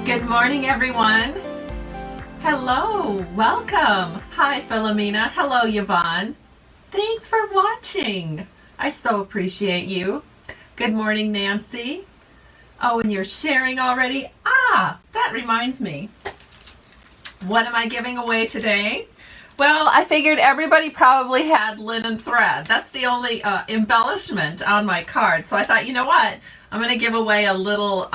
Good morning, everyone. Hello, welcome. Hi, Philomena. Hello, Yvonne. Thanks for watching. I so appreciate you. Good morning, Nancy. Oh, and you're sharing already? That reminds me. What am I giving away today? Well, I figured everybody probably had linen thread. That's the only embellishment on my card. So I thought, you know what? I'm going to give away a little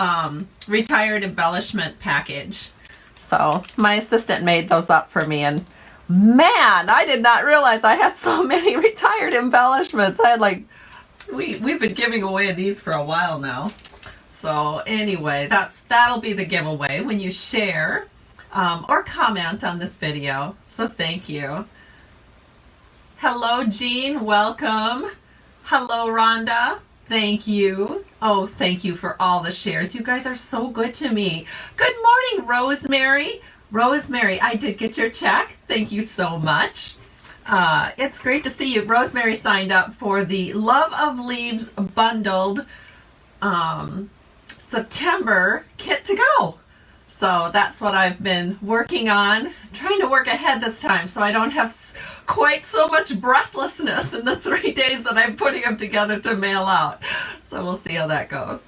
retired embellishment package. So my assistant made those up for me, and man, I did not realize I had so many retired embellishments. I had we've been giving away these for a while now. So anyway, that'll be the giveaway when you share or comment on this video. So thank you. Hello, Jean. Welcome. Hello, Rhonda. Thank you. Oh, thank you for all the shares. You guys are so good to me. Good morning, Rosemary. Rosemary, I did get your check. Thank you so much. It's great to see you. Rosemary signed up for the Love of Leaves bundled September kit to go. So that's what I've been working on. I'm trying to work ahead this time so I don't have quite so much breathlessness in the 3 days that I'm putting them together to mail out. So we'll see how that goes.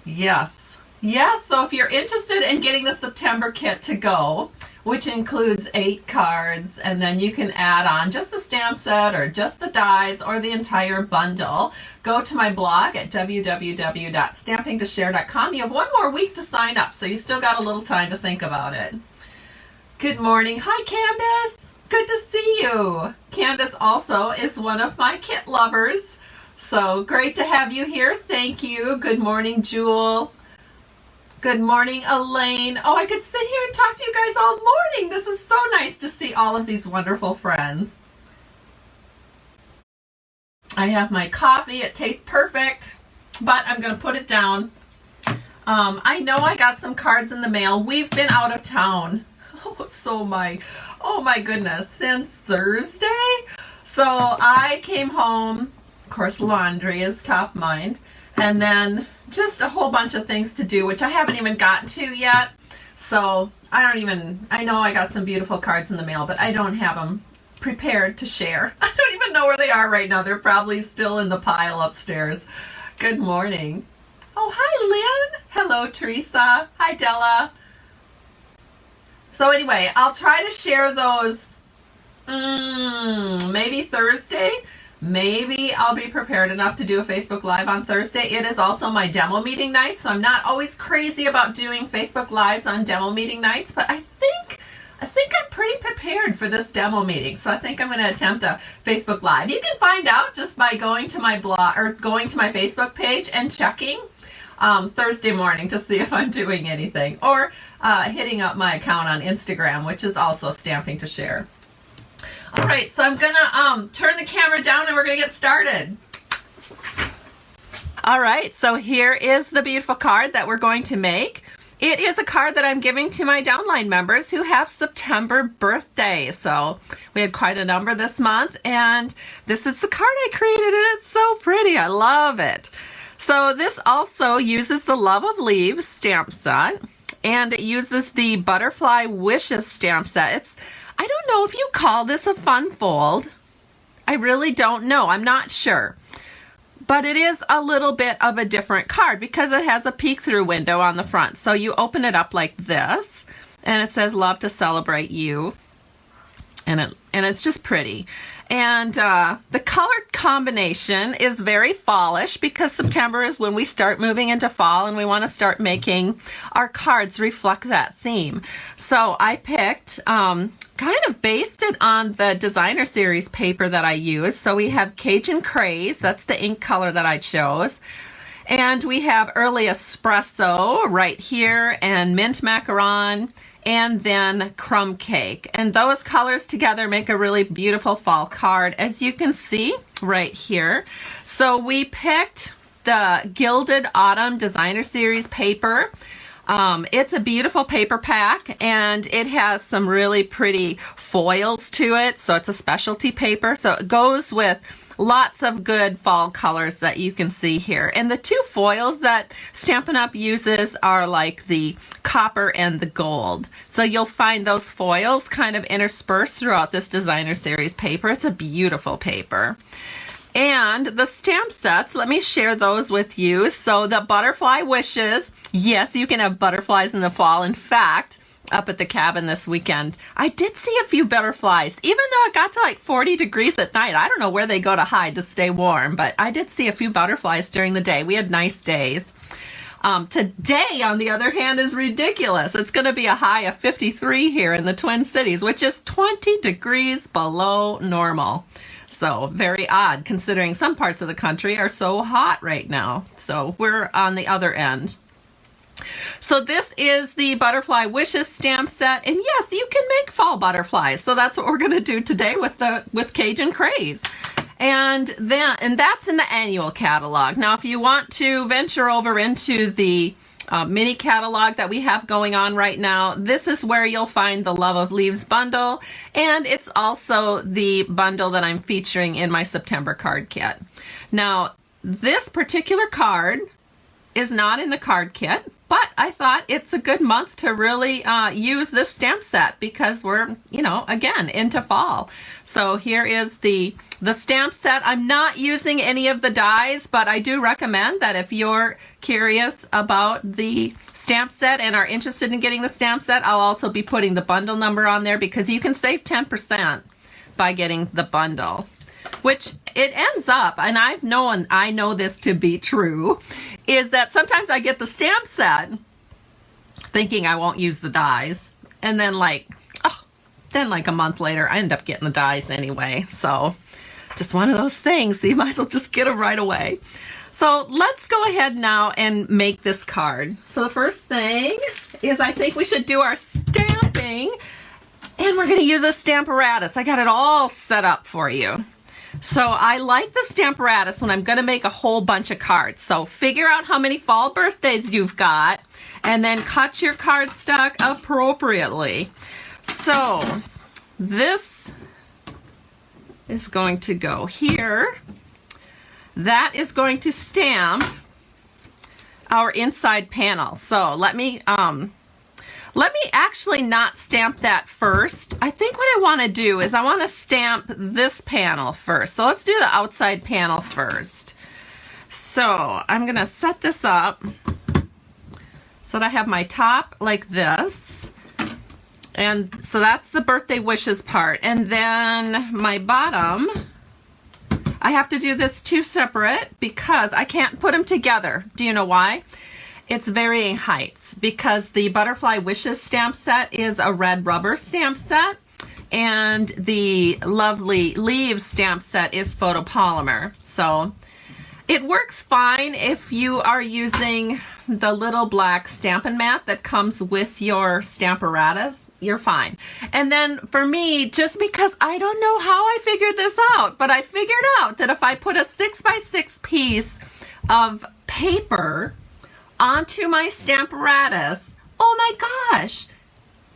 Yes. Yes, so if you're interested in getting the September kit to go, which includes 8 cards, and then you can add on just the stamp set or just the dies or the entire bundle, go to my blog at www.stampingtoshare.com. You have one more week to sign up, so you still got a little time to think about it. Good morning. Hi, Candace. Good to see you. Candace also is one of my kit lovers, so great to have you here. Thank you. Good morning, Jewel. Good morning, Elaine. Oh, I could sit here and talk to you guys all morning. This is so nice to see all of these wonderful friends. I have my coffee. It tastes perfect, but I'm going to put it down. I know I got some cards in the mail. We've been out of town. Oh my goodness, since Thursday. So I came home. Of course, laundry is top mind. And then just a whole bunch of things to do, which I haven't even gotten to yet. So I know I got some beautiful cards in the mail, but I don't have them prepared to share. I don't even know where they are right now. They're probably still in the pile upstairs. Good morning. Oh, hi, Lynn. Hello, Teresa. Hi, Della. So anyway, I'll try to share those maybe Thursday. Maybe I'll be prepared enough to do a Facebook Live on Thursday. It is also my demo meeting night, so I'm not always crazy about doing Facebook Lives on demo meeting nights, but I think I'm pretty prepared for this demo meeting, so I think I'm going to attempt a Facebook Live. You can find out just by going to my blog or going to my Facebook page and checking Thursday morning to see if I'm doing anything, or hitting up my account on Instagram, which is also Stamping to Share. All right, so I'm gonna turn the camera down and we're gonna get started. All right, so here is the beautiful card that we're going to make. It is a card that I'm giving to my downline members who have September birthdays. So we had quite a number this month, and this is the card I created, and it's so pretty. I love it. So this also uses the Love of Leaves stamp set, and it uses the Butterfly Wishes stamp set. I don't know if you call this a fun fold. I really don't know. I'm not sure. But it is a little bit of a different card because it has a peek-through window on the front. So you open it up like this, and it says, "Love to celebrate you." And it's just pretty. And the color combination is very fallish because September is when we start moving into fall and we want to start making our cards reflect that theme. So I picked, kind of based it on the designer series paper that I use. So we have Cajun Craze, that's the ink color that I chose. And we have Early Espresso right here, and Mint Macaron, and then Crumb Cake. And those colors together make a really beautiful fall card, as you can see right here. So we picked the Gilded Autumn Designer Series paper. It's a beautiful paper pack, and it has some really pretty foils to it. So it's a specialty paper. So it goes with lots of good fall colors that you can see here. And the two foils that Stampin' Up! Uses are like the copper and the gold. So you'll find those foils kind of interspersed throughout this designer series paper. It's a beautiful paper. And the stamp sets, let me share those with you. So the Butterfly Wishes, yes, you can have butterflies in the fall. In fact, up at the cabin this weekend, I did see a few butterflies, even though it got to like 40 degrees at night. I don't know where they go to hide to stay warm, but I did see a few butterflies during the day. We had nice days. Today, on the other hand, is ridiculous. It's going to be a high of 53 here in the Twin Cities, which is 20 degrees below normal. So very odd, considering some parts of the country are so hot right now. So we're on the other end. So this is the Butterfly Wishes stamp set, and yes, you can make fall butterflies. So that's what we're going to do today with Cajun Craze. And that's in the annual catalog. Now, if you want to venture over into the mini catalog that we have going on right now, this is where you'll find the Love of Leaves bundle, and it's also the bundle that I'm featuring in my September card kit. Now, this particular card is not in the card kit, but I thought it's a good month to really use this stamp set because we're, again, into fall. So here is the stamp set. I'm not using any of the dies, but I do recommend that if you're curious about the stamp set and are interested in getting the stamp set, I'll also be putting the bundle number on there because you can save 10% by getting the bundle. Which it ends up, and I know this to be true, is that sometimes I get the stamp set thinking I won't use the dies, and then like a month later I end up getting the dies anyway. So just one of those things, so you might as well just get them right away. So let's go ahead now and make this card. So the first thing is I think we should do our stamping, and we're going to use a Stamparatus. I got it all set up for you. So I like the Stamparatus when I'm going to make a whole bunch of cards. So figure out how many fall birthdays you've got and then cut your cardstock appropriately. So this is going to go here. That is going to stamp our inside panel. So let me actually not stamp that first. I think what I want to do is I want to stamp this panel first. So let's do the outside panel first. So I'm going to set this up so that I have my top like this. And so that's the birthday wishes part. And then my bottom, I have to do this two separate because I can't put them together. Do you know why? It's varying heights because the Butterfly Wishes stamp set is a red rubber stamp set and the Lovely Leaves stamp set is photopolymer. So it works fine if you are using the little black Stampin' Mat that comes with your Stamparatus. You're fine. And then for me, just because I don't know how I figured this out, but I figured out that if I put a 6x6 piece of paper onto my Stamparatus, oh my gosh,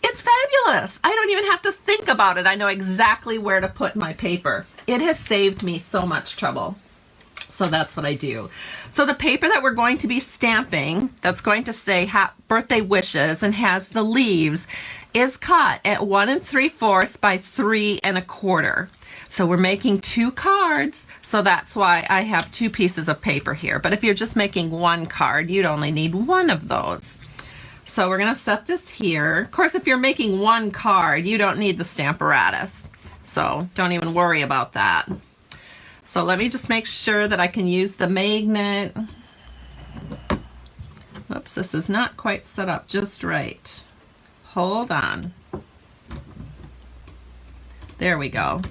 it's fabulous. I don't even have to think about it. I know exactly where to put my paper. It has saved me so much trouble. So that's what I do. So the paper that we're going to be stamping, that's going to say birthday wishes and has the leaves, is cut at 1 3/4 by 3 1/4. So we're making 2 cards, so that's why I have 2 pieces of paper here. But if you're just making 1 card, you'd only need 1 of those. So we're going to set this here. Of course, if you're making 1 card, you don't need the Stamparatus. So don't even worry about that. So let me just make sure that I can use the magnet. Whoops, this is not quite set up just right. Hold on. There we go.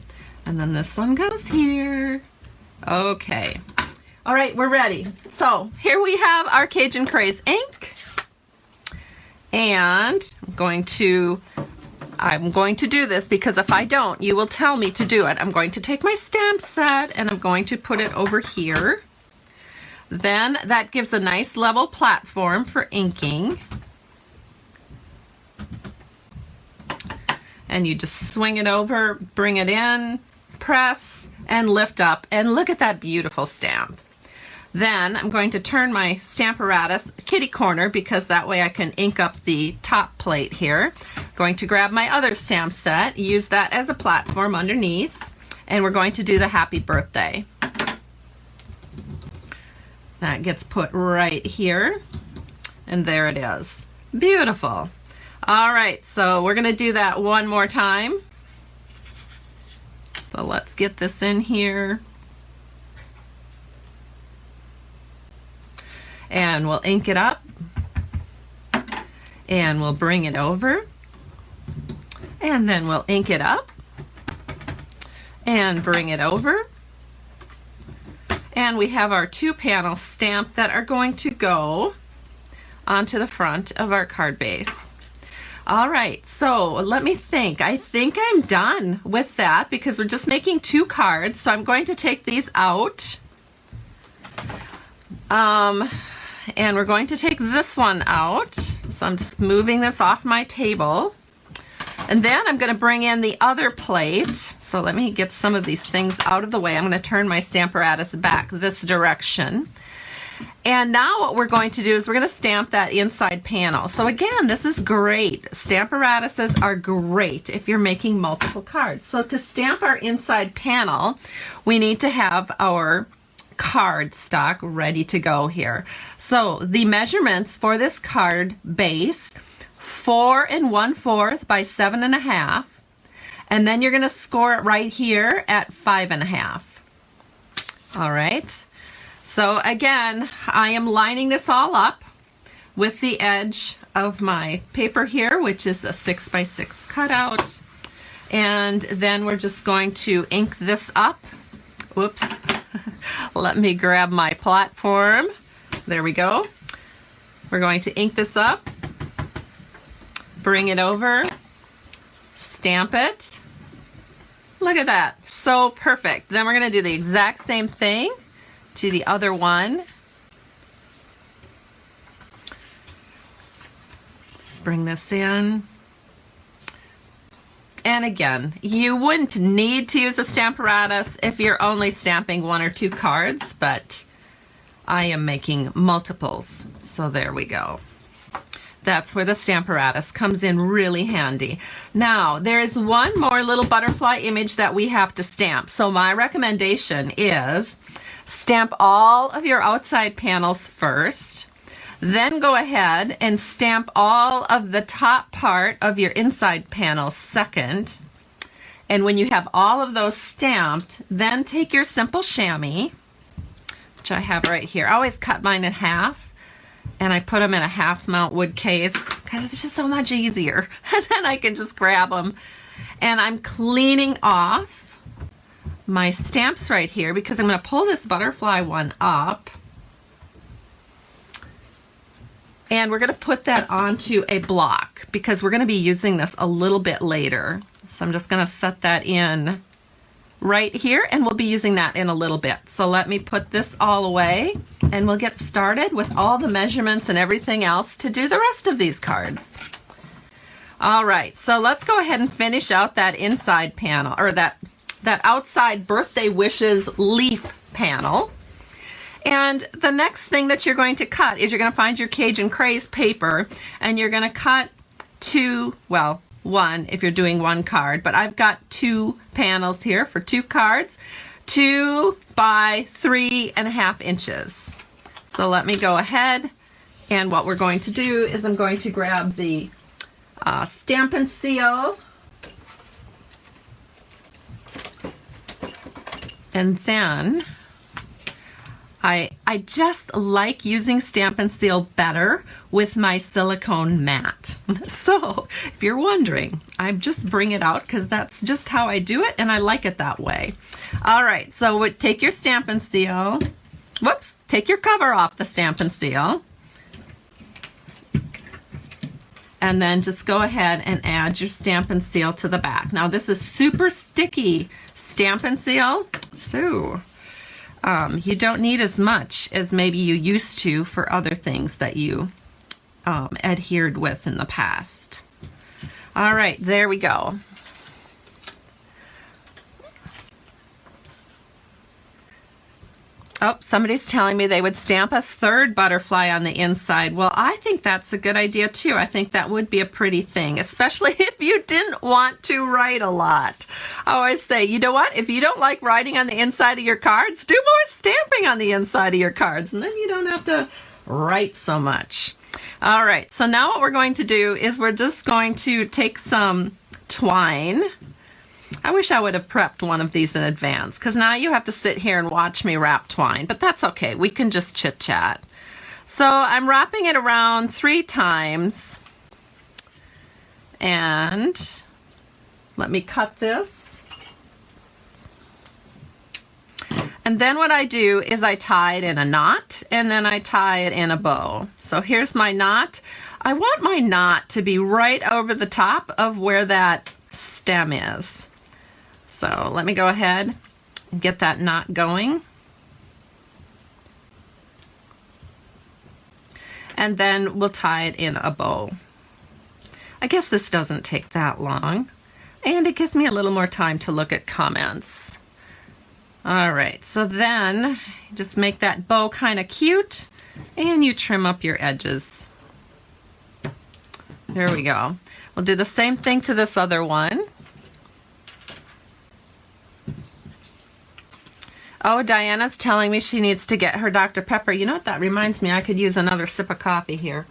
And then this one goes here. Okay. All right, we're ready. So here we have our Cajun Craze ink. And I'm going to do this because if I don't, you will tell me to do it. I'm going to take my stamp set and I'm going to put it over here. Then that gives a nice level platform for inking. And you just swing it over, bring it in, press and lift up, and look at that beautiful stamp. Then I'm going to turn my Stamparatus kitty corner because that way I can ink up the top plate here. Going to grab my other stamp set, use that as a platform underneath, and we're going to do the happy birthday. That gets put right here, and there it is. Beautiful. All right, so we're going to do that one more time. So let's get this in here. And we'll ink it up. And we'll bring it over. And then we'll ink it up. And bring it over. And we have our 2 panel stamp that are going to go onto the front of our card base. All right, so let me think. I think I'm done with that because we're just making 2 cards. So I'm going to take these out. And we're going to take this one out. So I'm just moving this off my table. And then I'm going to bring in the other plate. So let me get some of these things out of the way. I'm going to turn my Stamparatus back this direction. And now what we're going to do is we're going to stamp that inside panel. So again, this is great. Stamparatuses are great if you're making multiple cards. So to stamp our inside panel, we need to have our card stock ready to go here. So the measurements for this card base, 4 1/4 by 7 1/2, and then you're going to score it right here at 5 1/2. All right. So again, I am lining this all up with the edge of my paper here, which is a 6 by 6 cutout, and then we're just going to ink this up. Whoops. Let me grab my platform. There we go. We're going to ink this up, bring it over, stamp it. Look at that, so perfect. Then we're going to do the exact same thing to the other one. Let's bring this in. And again, you wouldn't need to use a Stamparatus if you're only stamping 1 or 2 cards, but I am making multiples. So there we go. That's where the Stamparatus comes in really handy. Now, there is one more little butterfly image that we have to stamp. So my recommendation is stamp all of your outside panels first. Then go ahead and stamp all of the top part of your inside panel second. And when you have all of those stamped, then take your simple chamois, which I have right here. I always cut mine in half, and I put them in a half mount wood case because it's just so much easier. And then I can just grab them. And I'm cleaning off my stamps right here because I'm going to pull this butterfly one up. And we're going to put that onto a block because we're going to be using this a little bit later. So I'm just going to set that in right here, and we'll be using that in a little bit. So let me put this all away, and we'll get started with all the measurements and everything else to do the rest of these cards. All right, so let's go ahead and finish out that inside panel, or that outside birthday wishes leaf panel. And the next thing that you're going to cut is you're going to find your Cajun Craze paper, and you're going to cut 2, well, 1 if you're doing 1 card, but I've got 2 panels here for 2 cards, 2 by 3 1/2 inches. So let me go ahead, and what we're going to do is I'm going to grab the Stampin' Seal, and then I just like using Stampin' Seal better with my silicone mat. So if you're wondering, I just bring it out because that's just how I do it, and I like it that way. All right, so take your Stampin' Seal. Whoops, take your cover off the Stampin' Seal. And then just go ahead and add your Stampin' Seal to the back. Now this is super sticky Stampin' Seal, so you don't need as much as maybe you used to for other things that you adhered with in the past. All right, there we go. Oh, somebody's telling me they would stamp a third butterfly on the inside. Well, I think that's a good idea too. I think that would be a pretty thing, especially if you didn't want to write a lot. I always say, you know what? If you don't like writing on the inside of your cards, do more stamping on the inside of your cards, and then you don't have to write so much. All right, so now what we're going to do is we're just going to take some twine. I wish I would have prepped one of these in advance, because now you have to sit here and watch me wrap twine, but that's okay. We can just chit chat. So I'm wrapping it around 3 times, and let me cut this. And then what I do is I tie it in a knot, and then I tie it in a bow. So here's my knot. I want my knot to be right over the top of where that stem is. So let me go ahead and get that knot going. And then we'll tie it in a bow. I guess this doesn't take that long, and it gives me a little more time to look at comments. All right, so then just make that bow kind of cute, and you trim up your edges. There we go. We'll do the same thing to this other one. Oh, Diana's telling me she needs to get her Dr. Pepper. You know what, that reminds me, I could use another sip of coffee here.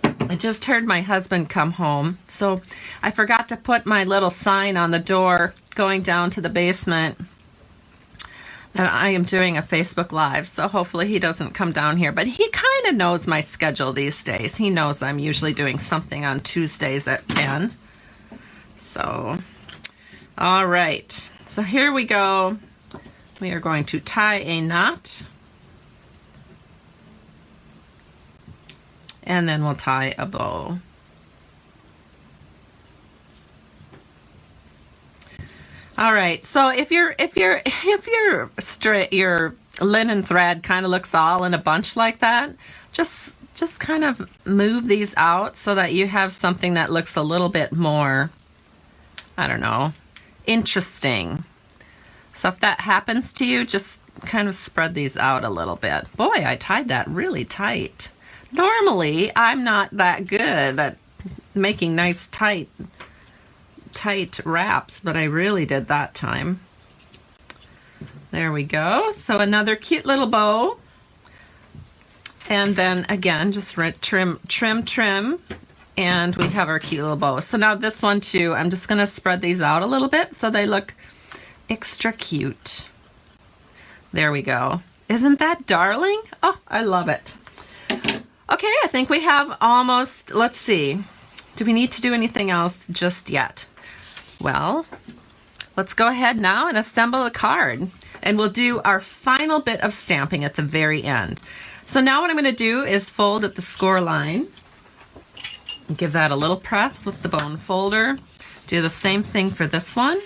I just heard my husband come home, so I forgot to put my little sign on the door going down to the basement that I am doing a Facebook Live, so hopefully he doesn't come down here. But he kind of knows my schedule these days. He knows I'm usually doing something on Tuesdays at 10. So, all right. So here we go. We are going to tie a knot, and then we'll tie a bow. All right. So if your linen thread kind of looks all in a bunch like that, just kind of move these out so that you have something that looks a little bit more, I don't know, interesting. So if that happens to you, just kind of spread these out a little bit. Boy, I tied that really tight. Normally, I'm not that good at making nice tight wraps, but I really did that time. There we go. So another cute little bow. And then again, just trim, and we have our cute little bow. So now this one too, I'm just gonna spread these out a little bit so they look extra cute. There we go. Isn't that darling? Oh, I love it. Okay, I think we have almost, let's see. Do we need to do anything else just yet? Well, let's go ahead now and assemble a card. And we'll do our final bit of stamping at the very end. So now what I'm going to do is fold at the score line. Give that a little press with the bone folder. Do the same thing for this one.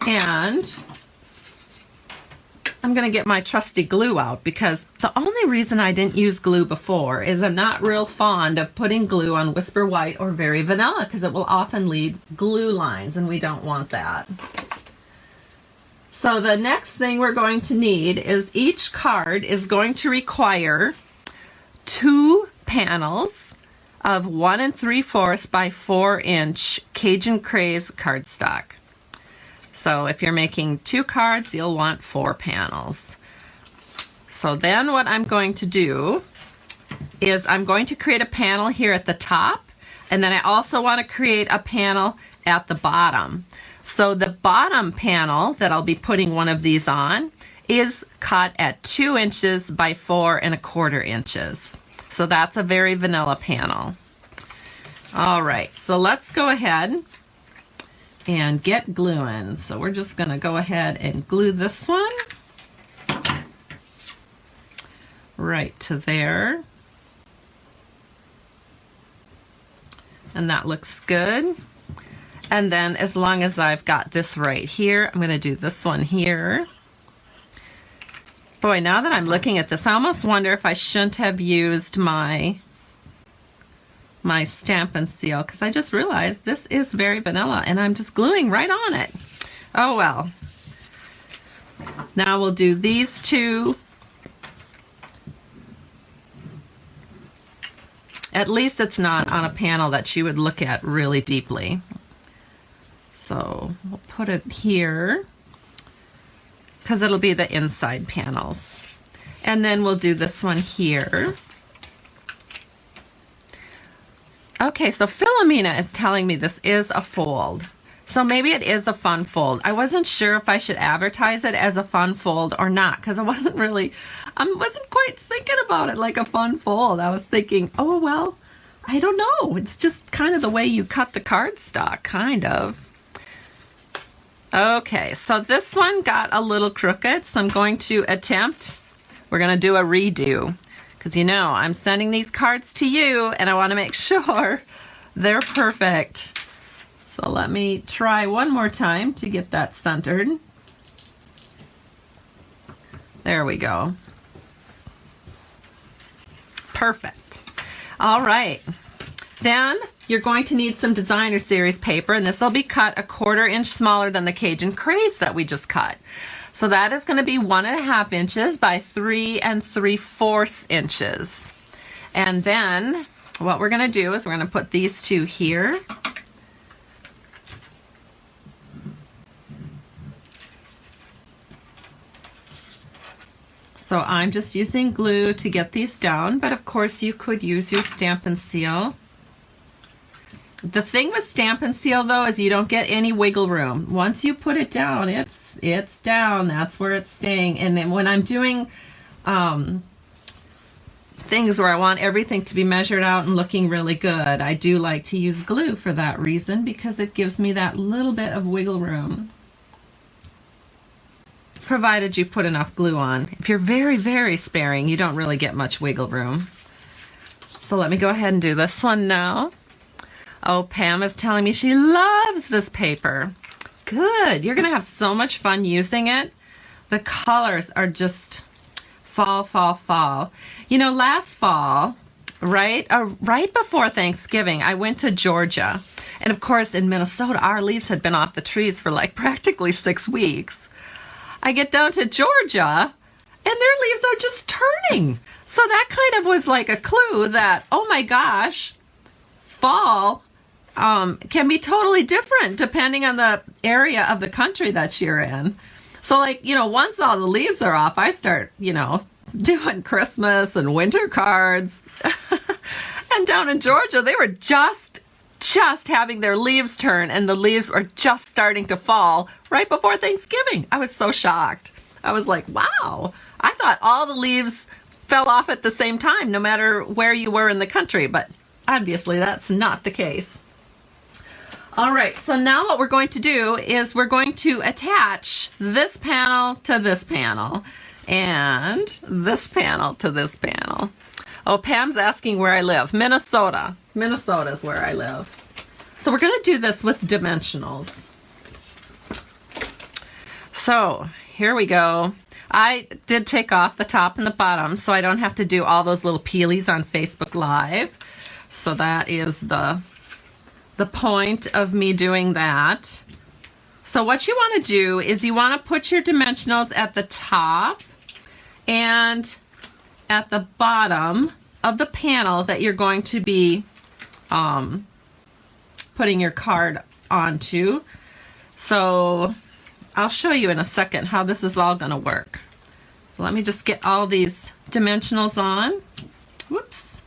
And I'm going to get my trusty glue out, because the only reason I didn't use glue before is I'm not real fond of putting glue on Whisper White or Very Vanilla, because it will often leave glue lines, and we don't want that. So the next thing we're going to need is each card is going to require 2 panels of 1 3/4 by 4 inch Cajun Craze cardstock. So if you're making 2 cards, you'll want 4 panels. So then what I'm going to do is I'm going to create a panel here at the top, and then I also want to create a panel at the bottom. So the bottom panel that I'll be putting one of these on is cut at 2 inches by 4 1/4 inches. So that's a Very Vanilla panel. All right, so let's go ahead and get gluing. So we're just going to go ahead and glue this one right to there. And that looks good. And then as long as I've got this right here, I'm going to do this one here. Boy, now that I'm looking at this, I almost wonder if I shouldn't have used my Stampin' Seal, because I just realized this is Very Vanilla and I'm just gluing right on it. Oh well. Now we'll do these two. At least it's not on a panel that she would look at really deeply. So we'll put it here because it'll be the inside panels. And then we'll do this one here. Okay, so Philomena is telling me this is a fold. So maybe it is a fun fold. I wasn't sure if I should advertise it as a fun fold or not, because I wasn't quite thinking about it like a fun fold. I was thinking, oh, well, I don't know. It's just kind of the way you cut the cardstock, kind of. Okay, so this one got a little crooked, so I'm going to we're going to do a redo. Because you know, I'm sending these cards to you and I want to make sure they're perfect. So let me try one more time to get that centered. There we go. Perfect. All right. Then you're going to need some designer series paper, and this will be cut 1/4 inch smaller than the Cajun Craze that we just cut. So that is going to be 1.5 inches by 3 3/4 inches. And then what we're going to do is we're going to put these two here. So I'm just using glue to get these down, but of course you could use your Stamp and Seal. The thing with Stamp and Seal though is you don't get any wiggle room. Once you put it down, it's down. That's where it's staying. And then when I'm doing things where I want everything to be measured out and looking really good, I do like to use glue for that reason, because it gives me that little bit of wiggle room. Provided you put enough glue on. If you're very, very sparing, you don't really get much wiggle room. So let me go ahead and do this one now. Oh, Pam is telling me she loves this paper. Good. You're going to have so much fun using it. The colors are just fall, fall, fall. You know, last fall, right before Thanksgiving, I went to Georgia. And of course, in Minnesota, our leaves had been off the trees for like practically 6 weeks. I get down to Georgia, and their leaves are just turning. So that kind of was like a clue that, oh my gosh, fall can be totally different depending on the area of the country that you're in. So like, you know, once all the leaves are off, I start, you know, doing Christmas and winter cards. And down in Georgia, they were just having their leaves turn, and the leaves were just starting to fall right before Thanksgiving. I was so shocked. I was like, wow, I thought all the leaves fell off at the same time, no matter where you were in the country, but obviously that's not the case. All right, so now what we're going to do is we're going to attach this panel to this panel and this panel to this panel. Oh, Pam's asking where I live. Minnesota. Minnesota is where I live. So we're going to do this with dimensionals. So here we go. I did take off the top and the bottom so I don't have to do all those little peelies on Facebook Live. So that is the point of me doing that. So what you want to do is you want to put your dimensionals at the top and at the bottom of the panel that you're going to be putting your card onto. So I'll show you in a second how this is all going to work. So let me just get all these dimensionals on. Whoops.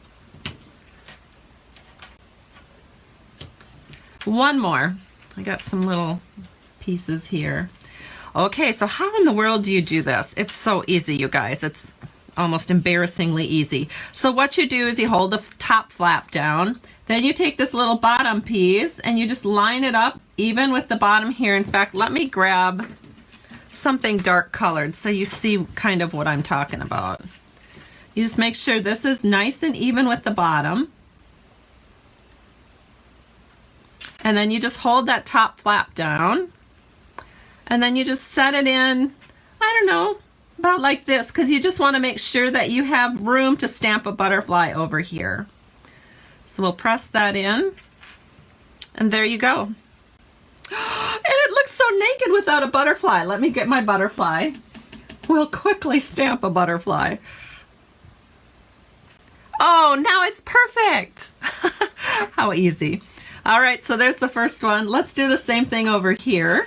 One more. I got some little pieces here. Okay, so how in the world do you do this? It's so easy, you guys. It's almost embarrassingly easy. So what you do is you hold the top flap down, then you take this little bottom piece and you just line it up even with the bottom here. In fact, let me grab something dark colored so you see kind of what I'm talking about. You just make sure this is nice and even with the bottom. And then you just hold that top flap down. And then you just set it in, I don't know, about like this, because you just want to make sure that you have room to stamp a butterfly over here. So we'll press that in. And there you go. And it looks so naked without a butterfly. Let me get my butterfly. we'll quickly stamp a butterfly. Oh, now it's perfect. How easy. All right, so there's the first one. Let's do the same thing over here.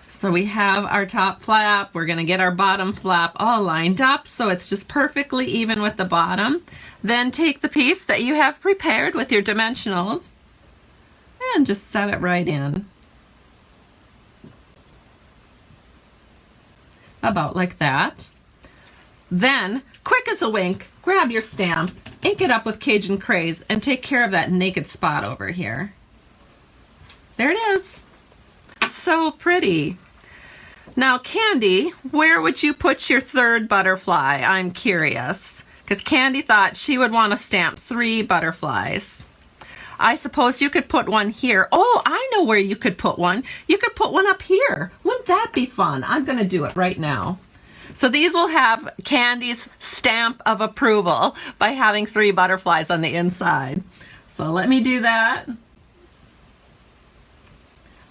So we have our top flap. We're going to get our bottom flap all lined up so it's just perfectly even with the bottom. Then take the piece that you have prepared with your dimensionals and just set it right in. About like that. Then, quick as a wink, grab your stamp, ink it up with Cajun Craze, and take care of that naked spot over here. There it is. So pretty. Now, Candy, where would you put your third butterfly? I'm curious, because Candy thought she would want to stamp 3 butterflies. I suppose you could put one here. Oh, I know where you could put one. You could put one up here. Wouldn't that be fun? I'm going to do it right now. So these will have Candy's stamp of approval by having 3 butterflies on the inside. So let me do that.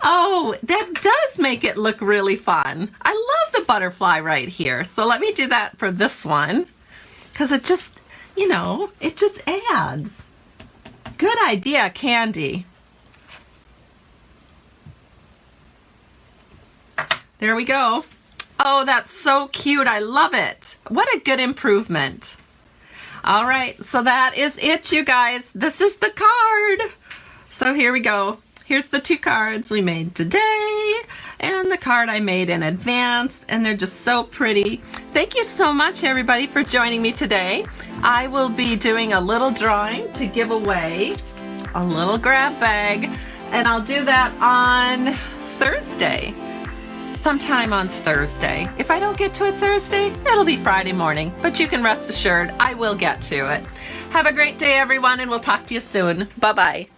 Oh, that does make it look really fun. I love the butterfly right here. So let me do that for this one, because it just, you know, it just adds. Good idea, Candy. There we go. Oh, that's so cute. I love it. What a good improvement. All right, so that is it, you guys. This is the card. So here we go. Here's the 2 cards we made today and the card I made in advance, and they're just so pretty. Thank you so much, everybody, for joining me today. I will be doing a little drawing to give away a little grab bag, and I'll do that on Thursday. Sometime on Thursday. If I don't get to it Thursday, it'll be Friday morning, but you can rest assured I will get to it. Have a great day, everyone, and we'll talk to you soon. Bye-bye.